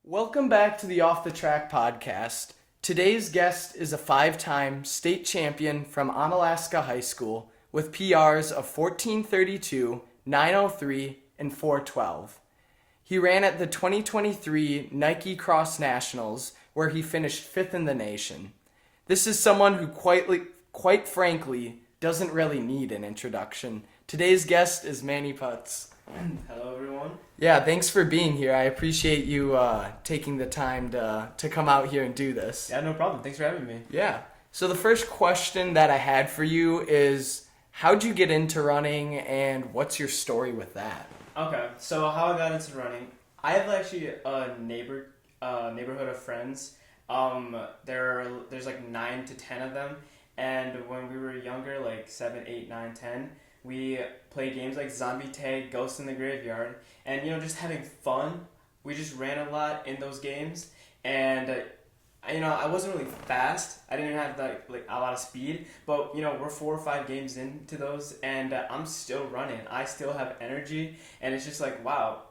Welcome back to the Off the Track podcast. Today's guest is a 5-time state champion from Onalaska High School with PRs of 1432, 903, and 412. He ran at the 2023 Nike Cross Nationals where he finished 5th in the nation. This is someone who quite frankly doesn't really need an introduction. Today's guest is Manny Putz. Hello, everyone. Yeah, thanks for being here. I appreciate you taking the time to come out here and do this. Yeah, no problem. Thanks for having me. Yeah. So the first question that I had for you is, how'd you get into running and what's your story with that? Okay, so how I got into running, I have actually a neighborhood of friends. There's like 9 to 10 of them, and when we were younger, like 7, 8, 9, 10, we played games like Zombie Tag, Ghost in the Graveyard, and just having fun. We just ran a lot in those games, and I wasn't really fast. I didn't have like a lot of speed, but we're 4 or 5 games into those, and I'm still running. I still have energy, and it's just like, wow,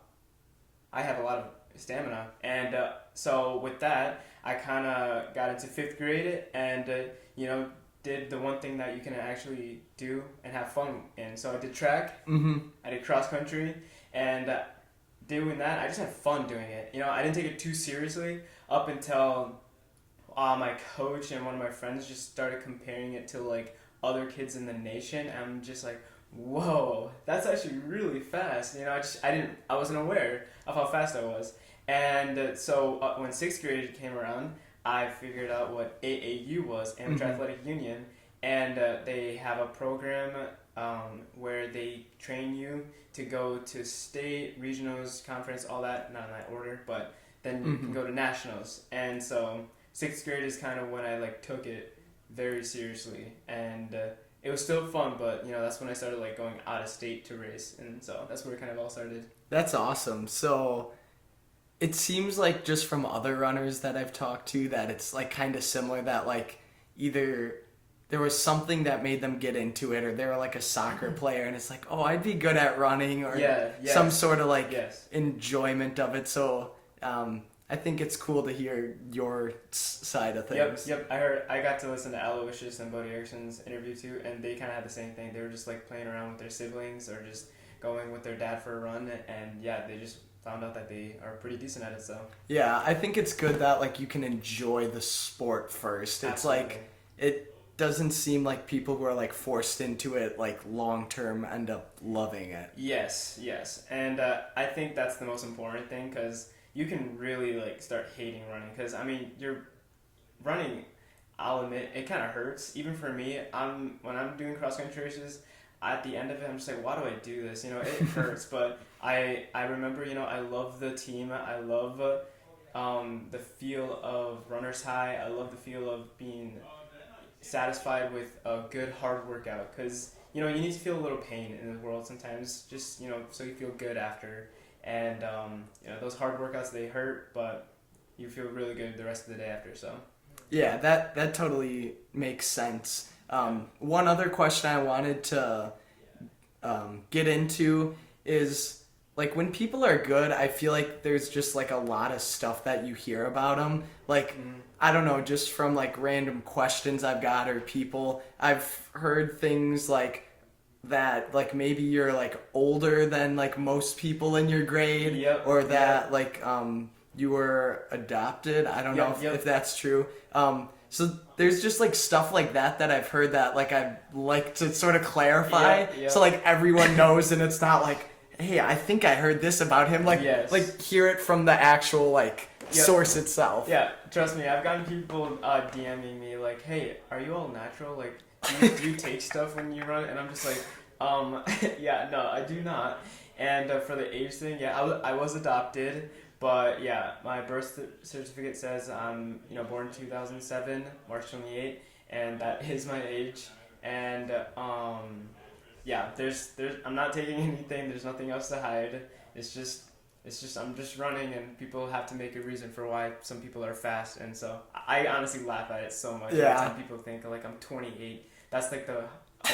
I have a lot of stamina. And so with that, I kind of got into 5th grade, and did the one thing that you can actually do and have fun in. So I did track, I did cross country, and doing that, I just had fun doing it. I didn't take it too seriously up until my coach and one of my friends just started comparing it to like other kids in the nation. And I'm just like, whoa, that's actually really fast. I wasn't aware of how fast I was. And so when 6th grade came around, I figured out what AAU was, Amateur Athletic Union, and they have a program where they train you to go to state, regionals, conference, all that, not in that order, but then you can go to nationals. And so 6th grade is kind of when I took it very seriously, and it was still fun, but that's when I started going out of state to race, and so that's where it kind of all started. That's awesome. So it seems like just from other runners that I've talked to that it's kind of similar, that either there was something that made them get into it, or they were a soccer player and it's like, oh, I'd be good at running, or some sort of enjoyment of it. So I think it's cool to hear your side of things. Yep. I got to listen to Aloysius and Bodie Erickson's interview too, and they kind of had the same thing. They were just playing around with their siblings or just going with their dad for a run, and they just found out that they are pretty decent at it. So yeah, I think it's good that you can enjoy the sport first. It's Absolutely. It doesn't seem like people who are forced into it long term end up loving it. Yes, and I think that's the most important thing, because you can really start hating running, because you're running, I'll admit, it kind of hurts. Even for me, when I'm doing cross country races, at the end of it, I'm just like, why do I do this? It hurts, but I remember, I love the team. I love the feel of runner's high. I love the feel of being satisfied with a good hard workout, because you need to feel a little pain in the world sometimes, just so you feel good after. And those hard workouts, they hurt, but you feel really good the rest of the day after. So yeah, that totally makes sense. One other question I wanted to get into is when people are good, I feel like there's just a lot of stuff that you hear about them. I don't know, just from random questions I've got, or people, I've heard things that maybe you're older than most people in your grade, or that you were adopted. I don't know if that's true. So there's just stuff like that I've heard that I'd like to sort of clarify, so everyone knows, and it's not hey, I think I heard this about him. Hear it from the actual source itself. Yeah, trust me, I've gotten people DMing me hey, are you all natural? Do you take stuff when you run? And I'm just yeah, no, I do not. And for the age thing, I was adopted. But yeah, my birth certificate says I'm born 2007, March 28th, and that is my age. And there's I'm not taking anything. There's nothing else to hide. It's just I'm just running, and people have to make a reason for why some people are fast. And so I honestly laugh at it so much. Yeah. Every time people think I'm 28, that's the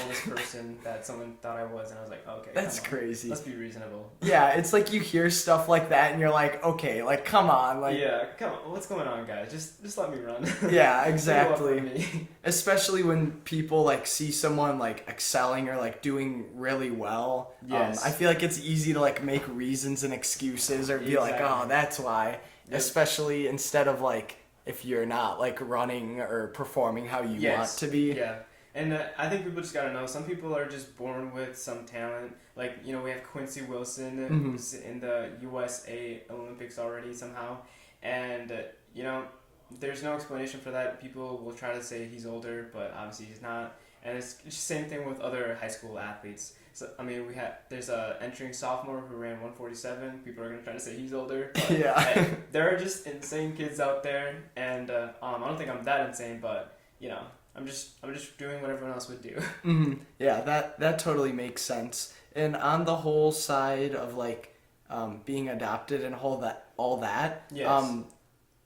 oldest person that someone thought I was, and I was like, okay, That's come on. crazy. Let's be reasonable. Yeah, it's like you hear stuff like that and you're like, okay, like come on, like Yeah, come on. What's going on, guys? Just let me run. yeah, Stay away exactly. from me. Especially when people like see someone like excelling or like doing really well. Yes. I feel like it's easy to like make reasons and excuses or be like, Exactly. oh, that's why. Yep. Especially instead of like if you're not like running or performing how you want to be. Yeah. And I think people just gotta know, some people are just born with some talent. Like, you know, we have Quincy Wilson, Mhm. who's in the USA Olympics already somehow. And, you know, there's no explanation for that. People will try to say he's older, but obviously he's not. And it's the same thing with other high school athletes. So, I mean, there's a entering sophomore who ran 147. People are going to try to say he's older. But Yeah. there are just insane kids out there. And I don't think I'm that insane, but, you know, I'm just doing what everyone else would do. Mhm. Yeah, that totally makes sense. And on the whole side of like being adopted and all that, Yes.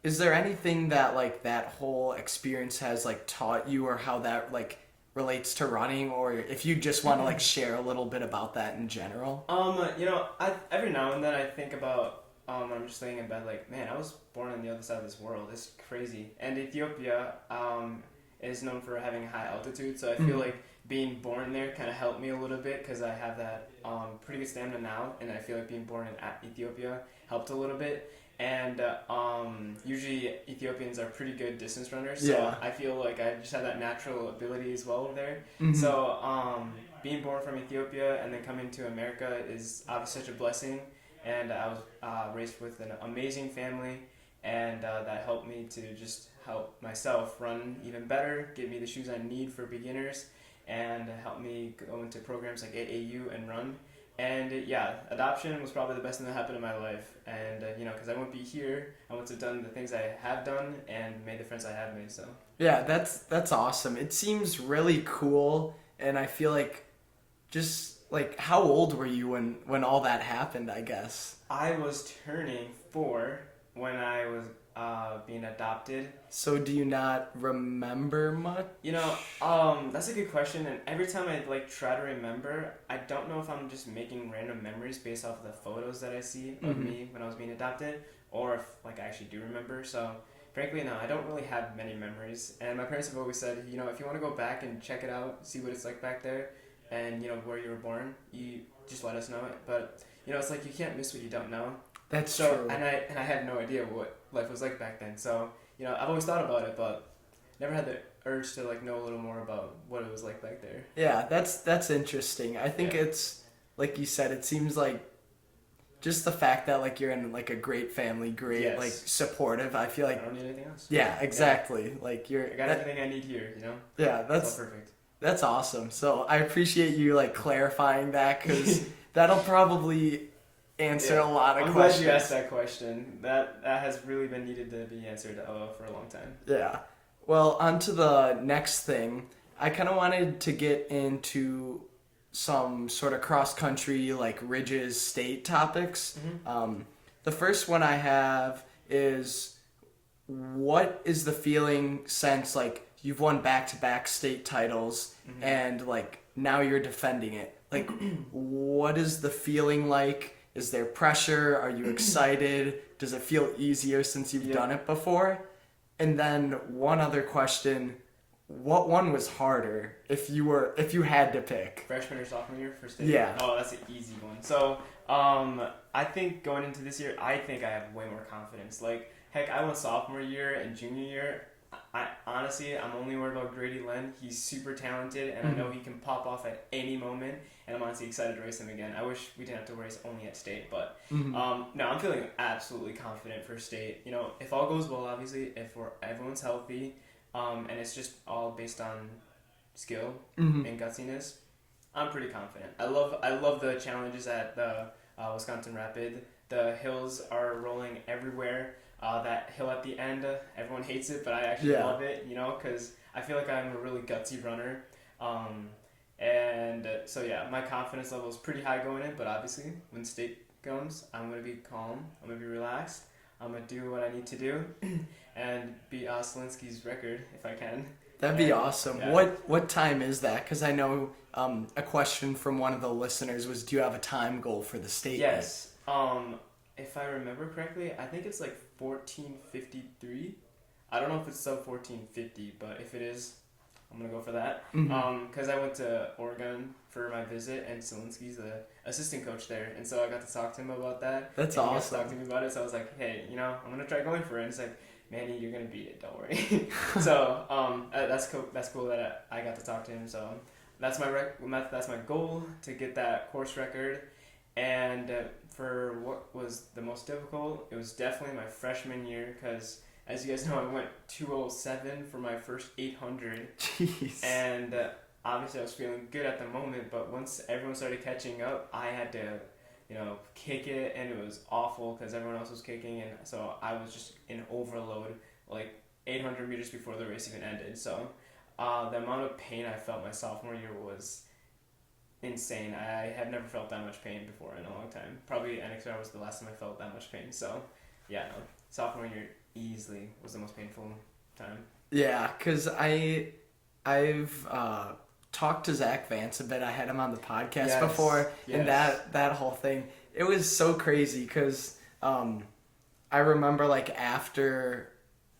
is there anything that like that whole experience has like taught you or how that like relates to running, or if you just want to like share a little bit about that in general? You know, every now and then I think about I'm just laying in bed like, man, I was born on the other side of this world. It's crazy. And Ethiopia is known for having high altitude, so I feel like being born there kind of helped me a little bit because I have that pretty good stamina now, and I feel like being born in Ethiopia helped a little bit. And usually Ethiopians are pretty good distance runners, so Yeah. I feel like I just have that natural ability as well over there. Mhm. So being born from Ethiopia and then coming to America is obviously such a blessing, and I was raised with an amazing family, and that helped me to just help myself run even better, give me the shoes I need for beginners, and help me go into programs like AAU and run. And yeah, adoption was probably the best thing that happened in my life. And you know, because I wouldn't be here, I wouldn't have done the things I have done and made the friends I have made. So Yeah, that's awesome. It seems really cool, and I feel like just like how old were you when all that happened, I guess? I was turning 4 when I was being adopted. So do you not remember much? You know, that's a good question. And every time I like try to remember, I don't know if I'm just making random memories based off of the photos that I see of me when I was being adopted, or if like I actually do remember. So frankly, no, I don't really have many memories. And my parents have always said, you know, if you want to go back and check it out, see what it's like back there, and you know where you were born, you just let us know. But you know, it's like you can't miss what you don't know. That's So true. and I had no idea what life was like back then. So you know, I've always thought about it, but never had the urge to like know a little more about what it was like back there. Yeah, that's interesting. I think Yeah. it's like you said, it seems like just the fact that like you're in like a great family, great Yes. like supportive. I feel I like don't need anything else. yeah, exactly. Like you're I got everything I need here. You know, yeah, it's that's all perfect. that's awesome. So I appreciate you like clarifying that because that'll probably answer a lot of I'm questions. glad you asked that question. That has really been needed to be answered for a long time. Yeah. Well, on to the next thing. I kind of wanted to get into some sort of cross country, like Ridges state topics. The first one I have is what is the feeling since like you've won back to back state titles and like now you're defending it? Like, what is the feeling like? Is there pressure? Are you excited? Does it feel easier since you've done it before? And then one other question, what one was harder if you had to pick? Freshman or sophomore year for state? Yeah. Oh, that's an easy one. So, I think going into this year, I think I have way more confidence. Like, heck, I went sophomore year and junior year. I honestly, I'm only worried about Grady Len. He's super talented, and I know he can pop off at any moment. And I'm honestly excited to race him again. I wish we didn't have to race only at state, but no, I'm feeling absolutely confident for state. You know, if all goes well, obviously, if everyone's healthy, and it's just all based on skill and gutsiness, I'm pretty confident. I love the challenges at the Wisconsin Rapid. The hills are rolling everywhere. That hill at the end, everyone hates it, but I actually love it, you know, because I feel like I'm a really gutsy runner. And so, yeah, my confidence level is pretty high going in, but obviously, when state comes, I'm going to be calm, I'm going to be relaxed, I'm going to do what I need to do, and beat Oslinski's record if I can. That'd be And, awesome. yeah. What time is that? Because I know a question from one of the listeners was, do you have a time goal for the state meet? Yes. If I remember correctly, I think it's like 14:53. I don't know if it's sub 14:50, but if it is, I'm gonna go for that. Mhm. Because I went to Oregon for my visit, and Zielinski's the assistant coach there, and so I got to talk to him about that. That's and He got to talk awesome. to me about it, so I was like, hey, I'm gonna try going for it. And he's like, Manny, you're gonna beat it. Don't worry. So that's cool. That's cool that I got to talk to him. So that's that's my goal, to get that course record. And for what was the most difficult, it was definitely my freshman year, because as you guys know, I went 207 for my first 800, Jeez. and obviously I was feeling good at the moment, but once everyone started catching up, I had to, kick it, and it was awful because everyone else was kicking, and so I was just in overload, like 800 meters before the race even ended. So the amount of pain I felt my sophomore year was insane. I had never felt that much pain before in a long time. Probably NXR was the last time I felt that much pain. So, yeah, no, sophomore year easily was the most painful time. Yeah, because I've talked to Zach Vance a bit. I had him on the podcast Yes, before, and yes. that whole thing, it was so crazy because I remember like after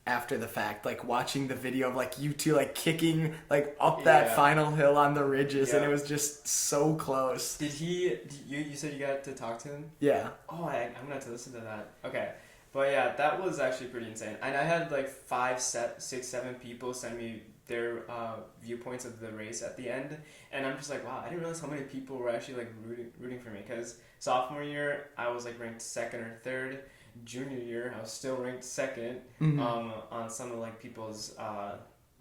the fact, like watching the video of like you two like kicking like up that Yeah. final hill on the ridges, and Yeah. it was just so close. You said you got to talk to him? Yeah. Oh, I'm gonna have to listen to that. Okay. But yeah, that was actually pretty insane. And I had like 6, 7 people send me their viewpoints of the race at the end, and I'm just like, wow, I didn't realize how many people were actually like rooting for me. Because sophomore year I was like ranked second or third. Junior year I was still ranked second. Mhm. On some of like people's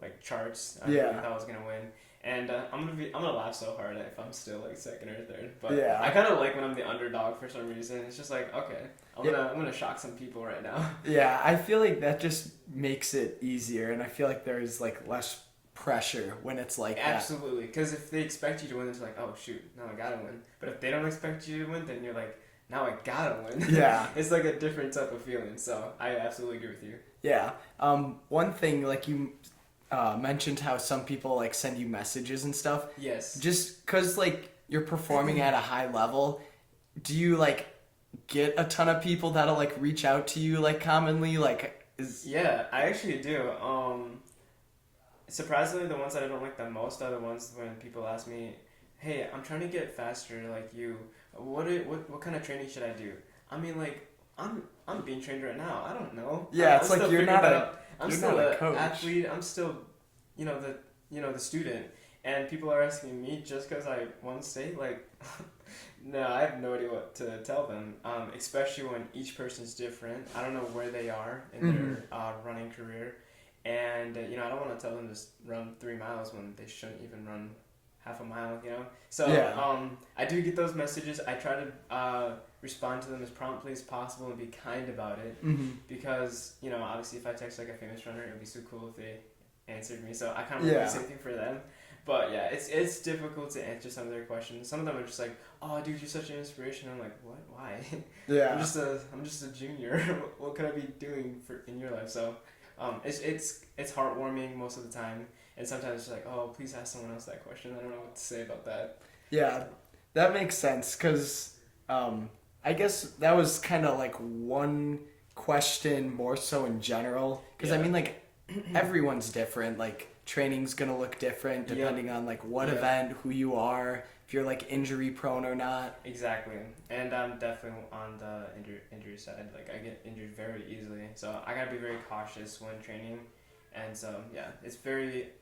like charts. I Yeah. really thought I was gonna win. And I'm gonna laugh so hard if I'm still like second or third. But Yeah. I kind of like when I'm the underdog for some reason. It's just like, okay, I'm Yeah. gonna shock some people right now. Yeah, I feel like that just makes it easier, and I feel like there's like less pressure when it's like that. Absolutely, because if they expect you to win, it's like, oh shoot, now I gotta win. But if they don't expect you to win, then you're like, now I gotta win. Yeah. It's like a different type of feeling. So I absolutely agree with you. Yeah. One thing, like you mentioned how some people like send you messages and stuff. Yes. Just because like you're performing at a high level, do you like get a ton of people that'll like reach out to you like commonly? Like is Yeah, I actually do. Surprisingly, the ones that I don't like the most are the ones when people ask me, "Hey, I'm trying to get faster like you. What kind of training should I do?" I mean, like I'm being trained right now. I don't know. Yeah, I'm it's like still you're figuring not that a- out. I'm you're still not a an coach. athlete. I'm still, the student, and people are asking me just because I won state. Like, no, I have no idea what to tell them. Especially when each person's different. I don't know where they are in their running career. And, I don't want to tell them to run 3 miles when they shouldn't even run half a mile, So, Yeah. I do get those messages. I try to respond to them as promptly as possible and be kind about it. Mhm. Because, obviously if I text like a famous runner, it would be so cool if they answered me. So I kind of want to Yeah. do the same thing for them. But yeah, it's difficult to answer some of their questions. Some of them are just like, "Oh, dude, you're such an inspiration." I'm like, "What? Why?" Yeah. I'm just a junior. What could I be doing in your life? So, it's heartwarming most of the time, and sometimes it's like, "Oh, please ask someone else that question." I don't know what to say about that. Yeah, that makes sense because I guess that was kind of like one question more so in general because I Yeah. mean like everyone's different, like training's gonna look different Yep. depending on like what Yep. event, who you are, if you're like injury prone or not. Exactly, and I'm definitely on the injury side. Like I get injured very easily, so I gotta be very cautious when training, and so yeah, it's very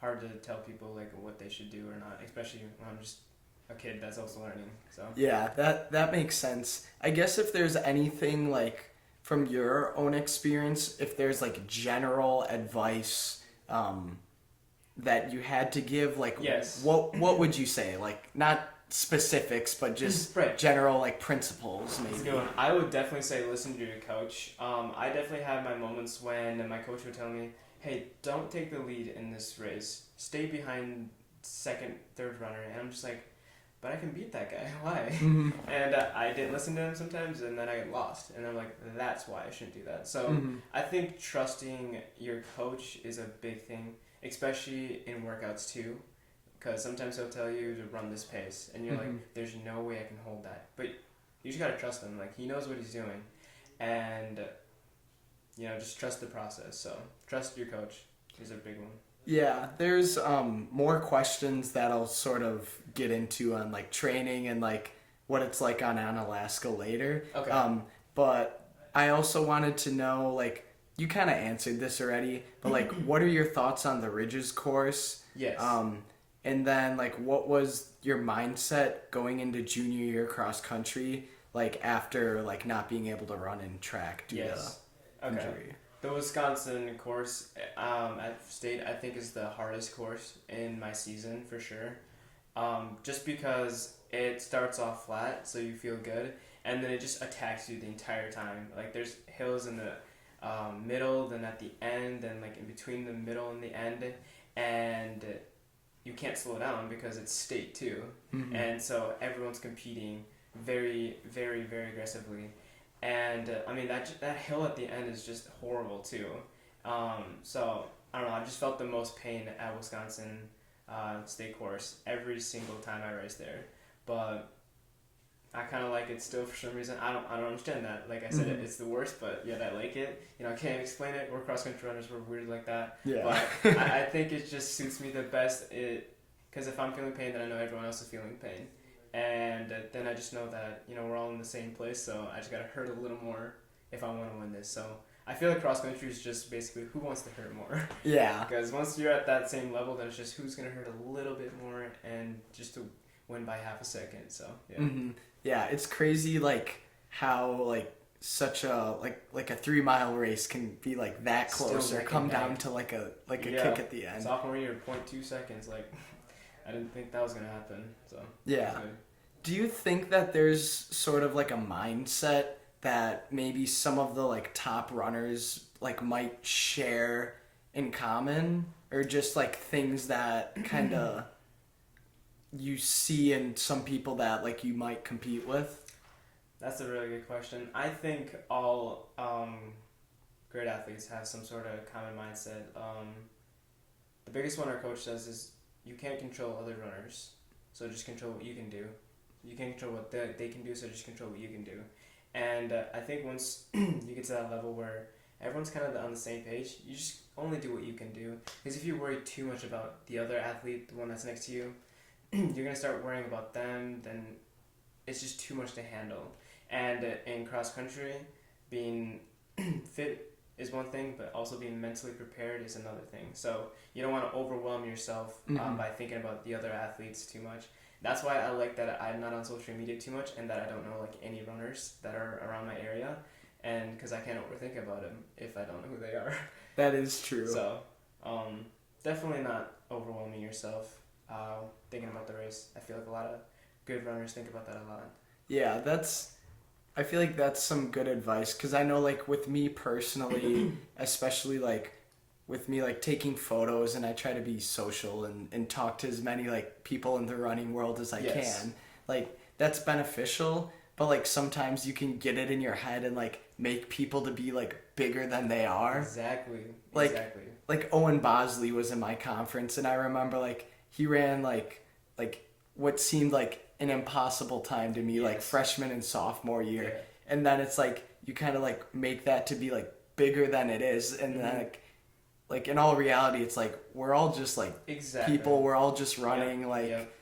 hard to tell people like what they should do or not, especially when I'm just a kid that's also learning. So Yeah, that makes sense. I guess if there's anything like from your own experience, if there's like general advice that you had to give, like Yes. what would you say? Like not specifics, but just Right. general like principles That's a maybe. good one. I would definitely say listen to your coach. I definitely had my moments when my coach would tell me, "Hey, don't take the lead in this race. Stay behind second, third runner." And I'm just like, but I can beat that guy. Why? Mm-hmm. And I didn't listen to him sometimes, and then I get lost. And I'm like, that's why I shouldn't do that. So Mm-hmm. I think trusting your coach is a big thing, especially in workouts too. Because sometimes he'll tell you to run this pace, and you're Mm-hmm. like, there's no way I can hold that. But you just gotta trust him. Like, he knows what he's doing. And, just trust the process. So trust your coach is a big one. Yeah, there's more questions that I'll sort of get into on like training and like what it's like on Alaska later. Okay. But I also wanted to know, like, you kind of answered this already, but like, what are your thoughts on the Ridges course? Yes. And then like, what was your mindset going into junior year cross country, like after like not being able to run in track due Yes. to Okay. injury? The Wisconsin course at State, I think, is the hardest course in my season for sure. Just because it starts off flat, so you feel good, and then it just attacks you the entire time. Like, there's hills in the middle, then at the end, then like in between the middle and the end, and you can't slow down because it's State too. Mm-hmm. And so everyone's competing very, very, very aggressively. And I mean, that hill at the end is just horrible too. So I don't know. I just felt the most pain at Wisconsin State course every single time I raced there. But I kind of like it still for some reason. I don't understand that. Like I said, Mhm. it's the worst, but yet I like it. I can't explain it. We're cross country runners. We're weird like that. Yeah. But I think it just suits me the best. Because if I'm feeling pain, then I know everyone else is feeling pain. And then I just know that, we're all in the same place, so I just gotta hurt a little more if I want to win this. So I feel like cross country is just basically who wants to hurt more. Yeah. Because once you're at that same level, then it's just who's gonna hurt a little bit more and just to win by half a second. So yeah. Mm-hmm. Yeah, it's crazy like how like such a like a 3 mile race can be like that Still close or neck come and down neck. to like a Yeah. kick at the end. Sophomore year, 0.2 seconds. Like, I didn't think that was gonna happen. So Yeah. good. Do you think that there's sort of like a mindset that maybe some of the like top runners like might share in common, or just like things that kind of you see in some people that like you might compete with? That's a really good question. I think all great athletes have some sort of common mindset. The biggest one our coach says is you can't control other runners, so just control what you can do. You can't control what they can do, so just control what you can do. And I think once you get to that level where everyone's kind of on the same page, you just only do what you can do. Because if you worry too much about the other athlete, the one that's next to you, you're going to start worrying about them, then it's just too much to handle. And in cross country, being fit is one thing, but also being mentally prepared is another thing. So you don't want to overwhelm yourself by thinking about the other athletes too much. That's why I like that I'm not on social media too much, and that I don't know like any runners that are around my area, and because I can't overthink about them if I don't know who they are. That is true. So definitely not overwhelming yourself thinking about the race. I feel like a lot of good runners think about that a lot. Yeah, I feel like that's some good advice, because I know like with me personally, especially like with me like taking photos, and I try to be social and talk to as many like people in the running world as I Yes. can. Like that's beneficial, but like sometimes you can get it in your head and like make people to be like bigger than they are. Exactly. Like- Exactly. Like Owen Bosley was in my conference, and I remember like he ran like what seemed like an impossible time to me, like Yes. freshman and sophomore year. Yeah. And then it's like you kind of like make that to be like bigger than it is, and then Mhm. like in all reality it's like we're all just like Exactly. people, we're all just running. Yep. Like Yep.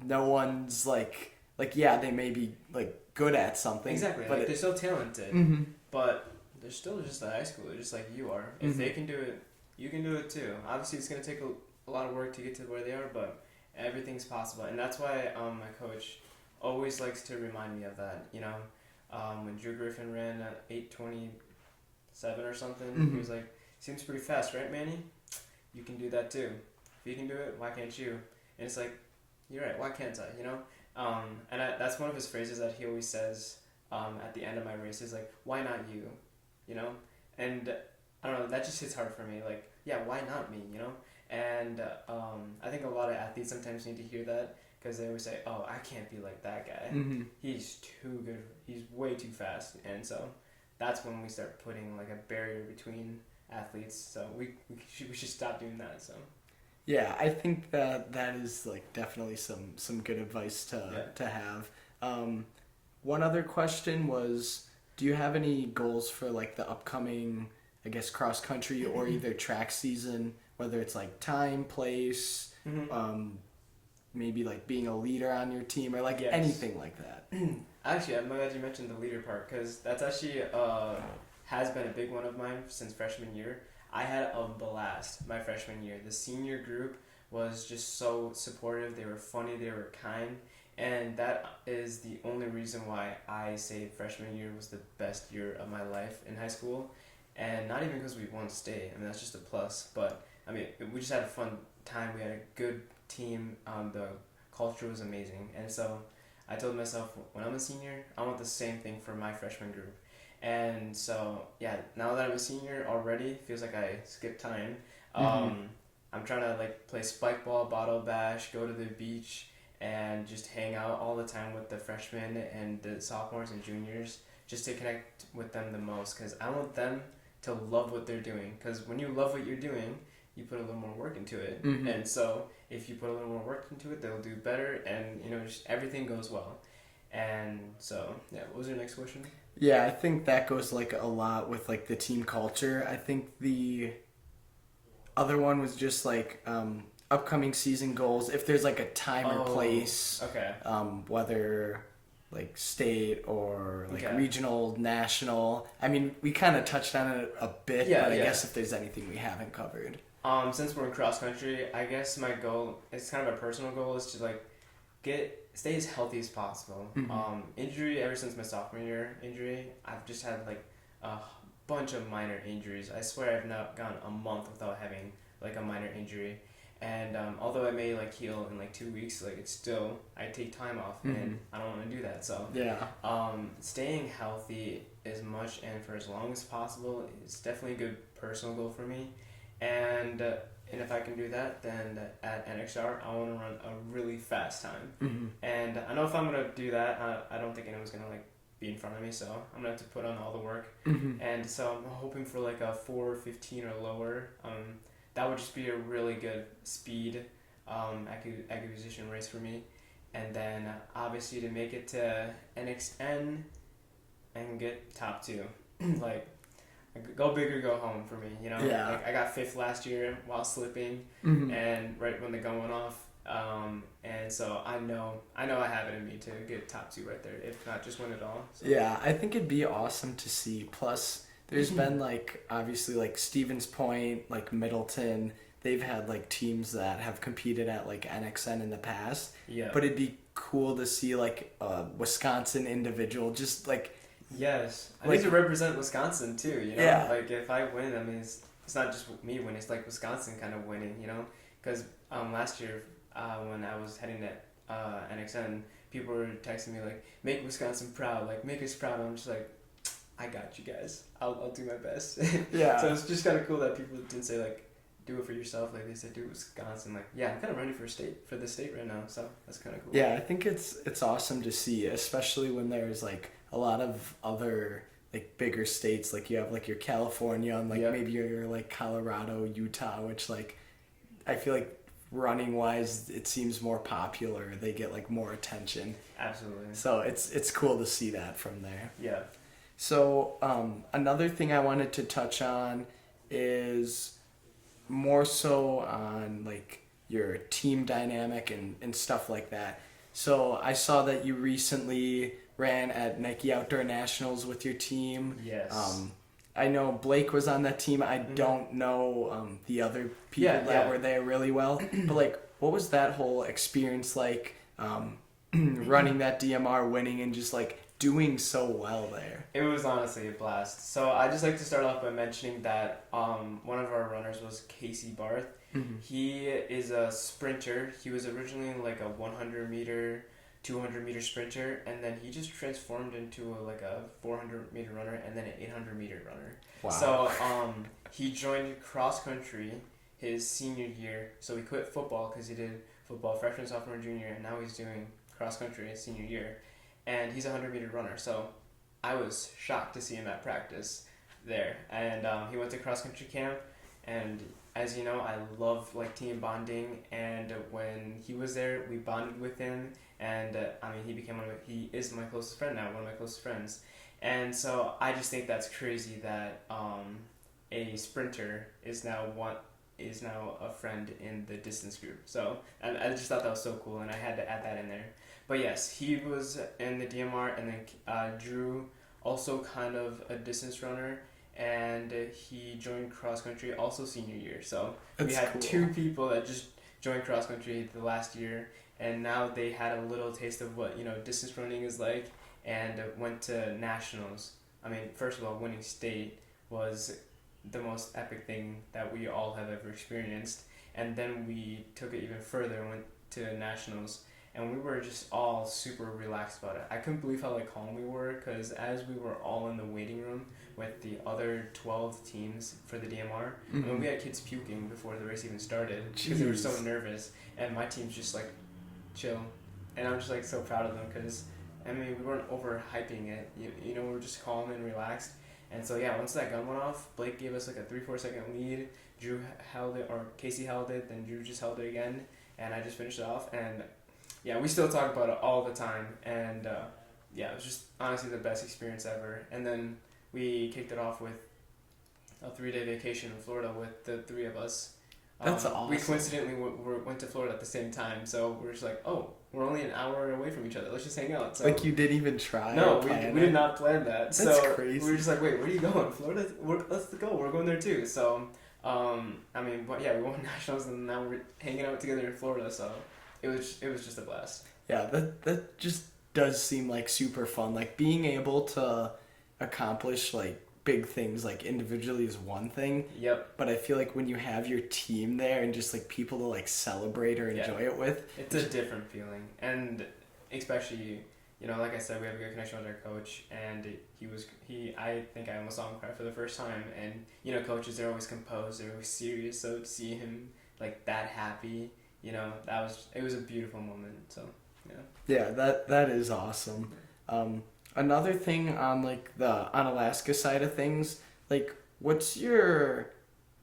no one's like yeah, they may be like good at something, Exactly. but Like, they're so talented, mm-hmm. but they're still just a high schooler, just like you are. If they can do it, you can do it too. Obviously, it's going to take a lot of work to get to where they are, but everything's possible. And that's why my coach always likes to remind me of that. When Drew Griffin ran at 8:27 or something, he was like, seems pretty fast, right, Manny? You can do that too. If you can do it, why can't you? And it's like, you're right, why can't I, that's one of his phrases that he always says at the end of my races, like, why not you? And I don't know, that just hits hard for me. Like, yeah, why not me? And I think a lot of athletes sometimes need to hear that, because they always say, "Oh, I can't be like that guy. Mm-hmm. He's too good. He's way too fast." And so that's when we start putting like a barrier between athletes. So we should stop doing that. So Yeah, I think that is like definitely some good advice to have. One other question was, do you have any goals for like the upcoming, I guess, cross country or either track season, whether it's like time, place, maybe like being a leader on your team or like anything like that? Actually, I'm glad you mentioned the leader part, because that's actually has been a big one of mine since freshman year. I had a blast my freshman year. The senior group was just so supportive. They were funny. They were kind. And that is the only reason why I say freshman year was the best year of my life in high school. And not even because we won state. I mean, that's just a plus. But, I mean, we just had a fun time. We had a good team. The culture was amazing. And so I told myself, when I'm a senior, I want the same thing for my freshman group. And so, yeah, now that I'm a senior already, feels like I skipped time. I'm trying to like play spike ball, bottle bash, go to the beach, and just hang out all the time with the freshmen and the sophomores and juniors, just to connect with them the most, because I want them to love what they're doing. Because when you love what you're doing, you put a little more work into it. And so if you put a little more work into it, they'll do better, and just everything goes well. And so, yeah, what was your next question? Yeah, I think that goes like a lot with like the team culture. I think the other one was just like upcoming season goals. If there's like a time or place, okay, whether like state or like regional, national. I mean, we kind of touched on it a bit, but I guess if there's anything we haven't covered. Since we're in cross country, I guess my goal, it's kind of a personal goal, is to like stay as healthy as possible. Injury, ever since my sophomore year injury, I've just had like a bunch of minor injuries. I swear I've not gone a month without having like a minor injury. And although I may like heal in like 2 weeks, like it's still, I take time off, and I don't want to do that. So staying healthy as much and for as long as possible is definitely a good personal goal for me. And if I can do that, then at NXR, I want to run a really fast time. And I know if I'm going to do that, I don't think anyone's going to like be in front of me, so I'm going to have to put on all the work. And so I'm hoping for like a 4:15 or lower. That would just be a really good speed acquisition race for me. And then obviously to make it to NXN and get top 2. Like, go big or go home for me, Like I got 5th last year while slipping, and right when the gun went off, and so I know I have it in me to get top 2 right there, if not just win it all. So. Yeah, I think it'd be awesome to see. Plus, there's been like obviously like Stevens Point, like Middleton. They've had like teams that have competed at like NXN in the past. Yeah. But it'd be cool to see like a Wisconsin individual just like. Yes, I need to represent Wisconsin too, Yeah. Like if I win, I mean it's not just me winning; it's like Wisconsin kind of winning, Because last year when I was heading to NXN, people were texting me like, "Make Wisconsin proud, like make us proud." And I'm just like, "I got you guys. I'll do my best." Yeah. So it's just kind of cool that people didn't say like, "Do it for yourself." Like they said, "Do it Wisconsin." Like yeah, I'm kind of running for the state right now, so that's kind of cool. Yeah, I think it's awesome to see, especially when there's like a lot of other like bigger states, like you have like your California and like maybe your like Colorado, Utah, which like I feel like running wise it seems more popular. They get like more attention. Absolutely. So it's cool to see that from there. Yeah. So another thing I wanted to touch on is more so on like your team dynamic and stuff like that. So I saw that you recently ran at Nike Outdoor Nationals with your team. Yes. I know Blake was on that team. I don't know the other people that were there really well. But like, what was that whole experience like, running that DMR, winning, and just like doing so well there? It was honestly a blast. So I just like to start off by mentioning that one of our runners was Casey Barth. He is a sprinter. He was originally like a 100 meter, 200 meter sprinter, and then he just transformed into a 400 meter runner and then an 800 meter runner. Wow. So he joined cross country his senior year. So he quit football because he did football, freshman, sophomore, junior, and now he's doing cross country his senior year, and he's a 100-meter runner. So I was shocked to see him at practice there, and he went to cross country camp, and as you know, I love like team bonding, and when he was there, we bonded with him, and he is my closest friend now, one of my closest friends, and so I just think that's crazy that a sprinter is now a friend in the distance group. So I just thought that was so cool, and I had to add that in there. But yes, he was in the DMR, and then Drew, also kind of a distance runner, and he joined cross country also senior year. So we had cool. 2 people that just joined cross country the last year, and now they had a little taste of what distance running is like, and went to nationals. I mean, first of all, winning state was the most epic thing that we all have ever experienced, and then we took it even further and went to nationals, and we were just all super relaxed about it. I couldn't believe how like calm we were, because as we were all in the waiting room with the other 12 teams for the DMR, I mean, we had kids puking before the race even started because they were so nervous, and my team's just like chill, and I'm just like so proud of them, because I mean, we weren't overhyping it, we were just calm and relaxed. And so yeah, once that gun went off, Blake gave us like a 3-4 second lead. Drew held it, or Casey held it, then Drew just held it again, and I just finished it off. And yeah, we still talk about it all the time. And yeah, it was just honestly the best experience ever. And then we kicked it off with a 3-day vacation in Florida with the 3 of us. That's awesome. We coincidentally went to Florida at the same time, so we're just like, oh, we're only an hour away from each other. Let's just hang out. So, like, you didn't even try? No, we did not plan that. That's crazy. We were just like, wait, where are you going? Florida? Let's go. We're going there too. So, I mean, but yeah, we won nationals, and now we're hanging out together in Florida. So, it was just a blast. Yeah, that just does seem like super fun. Like, being able to accomplish like big things like individually is one thing. Yep. But I feel like when you have your team there and just like people to like celebrate or enjoy it with, it's a different feeling. And especially, like I said, we have a good connection with our coach, and I think I almost saw him cry for the first time. And coaches, they're always composed, they're always serious. So to see him like that happy, it was a beautiful moment. So yeah, that is awesome. Another thing on like on Alaska side of things, like, what's your,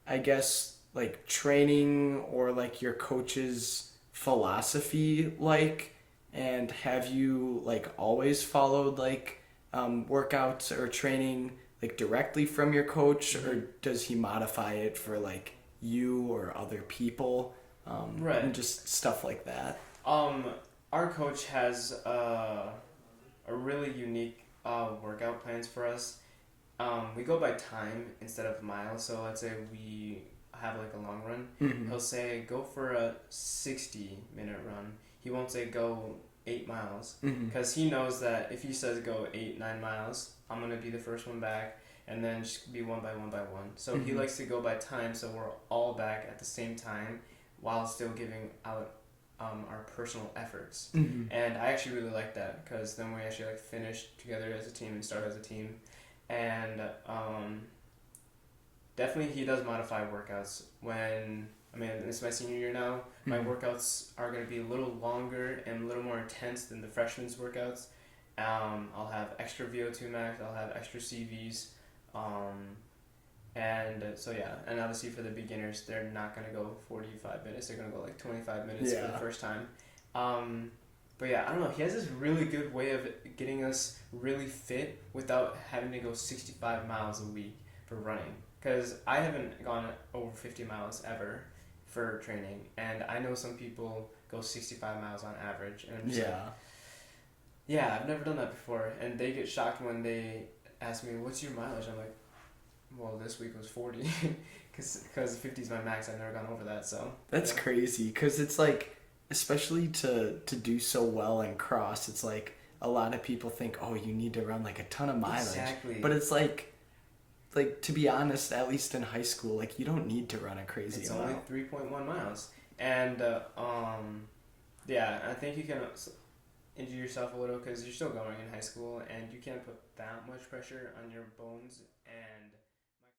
I guess, like training or like your coach's philosophy like, and have you like always followed like workouts or training like directly from your coach, or does he modify it for like you or other people, right, and just stuff like that? Our coach has a really unique workout plans for us. We go by time instead of miles. So let's say we have like a long run. He'll say go for a 60-minute run. He won't say go 8 miles, because he knows that if he says go 8-9 miles, I'm gonna be the first one back, and then just be one by one. So he likes to go by time, so we're all back at the same time while still giving out our personal efforts. And I actually really like that, because then we actually like finish together as a team and start as a team. And definitely he does modify workouts. It's my senior year now, my workouts are going to be a little longer and a little more intense than the freshmen's workouts. I'll have extra VO2 max, I'll have extra CVs, and so yeah, and obviously for the beginners, they're not going to go 45 minutes, they're going to go like 25 minutes for the first time. But yeah, I don't know, he has this really good way of getting us really fit without having to go 65 miles a week for running, because I haven't gone over 50 miles ever for training, and I know some people go 65 miles on average, and I'm just yeah, I've never done that before, and they get shocked when they ask me, what's your mileage? I'm like, well, this week was 40, because 50 is my max. I've never gone over that, so. That's crazy, because it's like, especially to do so well in cross, it's like a lot of people think, oh, you need to run like a ton of mileage. Exactly. But it's like to be honest, at least in high school, like you don't need to run a crazy amount. It's only 3.1 miles. And yeah, I think you can injure yourself a little because you're still going in high school, and you can't put that much pressure on your bones and